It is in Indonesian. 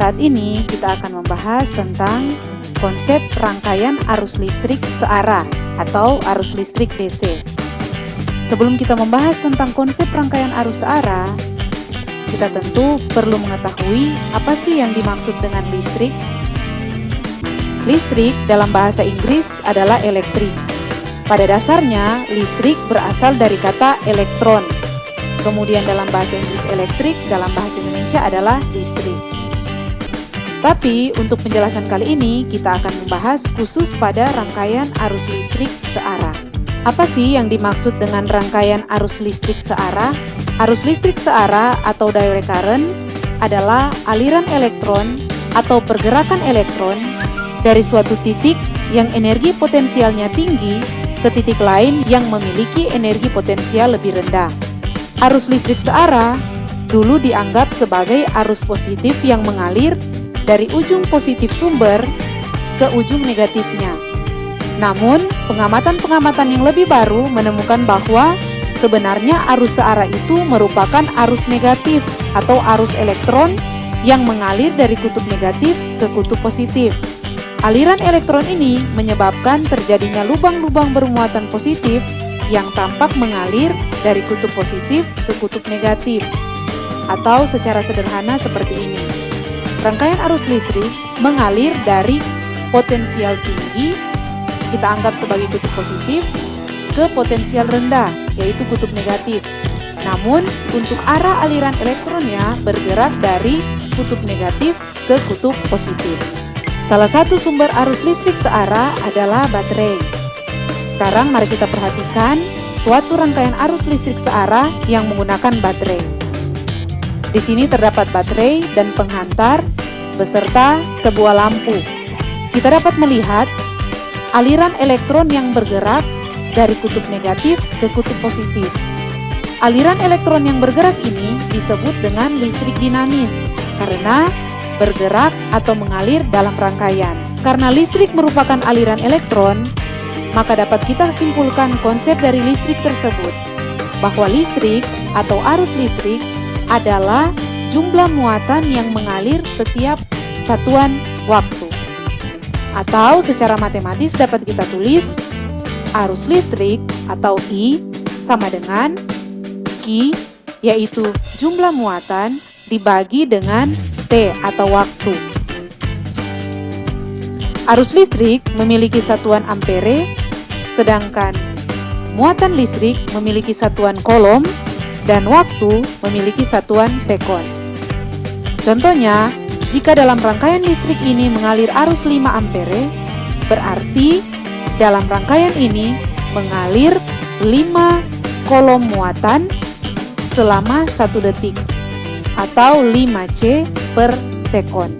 Saat ini kita akan membahas tentang konsep rangkaian arus listrik searah atau arus listrik DC. Sebelum kita membahas tentang konsep rangkaian arus searah, kita tentu perlu mengetahui apa sih yang dimaksud dengan listrik. Listrik dalam bahasa Inggris adalah elektrik. Pada dasarnya, listrik berasal dari kata elektron. Kemudian dalam bahasa Inggris elektrik, dalam bahasa Indonesia adalah listrik. Tapi untuk penjelasan kali ini, kita akan membahas khusus pada rangkaian arus listrik searah. Apa sih yang dimaksud dengan rangkaian arus listrik searah? Arus listrik searah atau direct current adalah aliran elektron atau pergerakan elektron dari suatu titik yang energi potensialnya tinggi ke titik lain yang memiliki energi potensial lebih rendah. Arus listrik searah dulu dianggap sebagai arus positif yang mengalir dari ujung positif sumber ke ujung negatifnya. Namun, pengamatan-pengamatan yang lebih baru menemukan bahwa sebenarnya arus searah itu merupakan arus negatif atau arus elektron yang mengalir dari kutub negatif ke kutub positif. Aliran elektron ini menyebabkan terjadinya lubang-lubang bermuatan positif yang tampak mengalir dari kutub positif ke kutub negatif. Atau secara sederhana seperti ini. Rangkaian arus listrik mengalir dari potensial tinggi, kita anggap sebagai kutub positif, ke potensial rendah, yaitu kutub negatif. Namun, untuk arah aliran elektronnya bergerak dari kutub negatif ke kutub positif. Salah satu sumber arus listrik searah adalah baterai. Sekarang mari kita perhatikan suatu rangkaian arus listrik searah yang menggunakan baterai. Di sini terdapat baterai dan penghantar beserta sebuah lampu. Kita dapat melihat aliran elektron yang bergerak dari kutub negatif ke kutub positif. Aliran elektron yang bergerak ini disebut dengan listrik dinamis karena bergerak atau mengalir dalam rangkaian. Karena listrik merupakan aliran elektron, maka dapat kita simpulkan konsep dari listrik tersebut, bahwa listrik atau arus listrik adalah jumlah muatan yang mengalir setiap satuan waktu. Atau secara matematis dapat kita tulis arus listrik atau I sama dengan Q, yaitu jumlah muatan dibagi dengan T atau waktu. Arus listrik memiliki satuan ampere, sedangkan muatan listrik memiliki satuan kolom dan waktu memiliki satuan sekon. Contohnya, jika dalam rangkaian listrik ini mengalir arus 5 ampere, berarti dalam rangkaian ini mengalir 5 kolom muatan selama 1 detik atau 5C per sekon.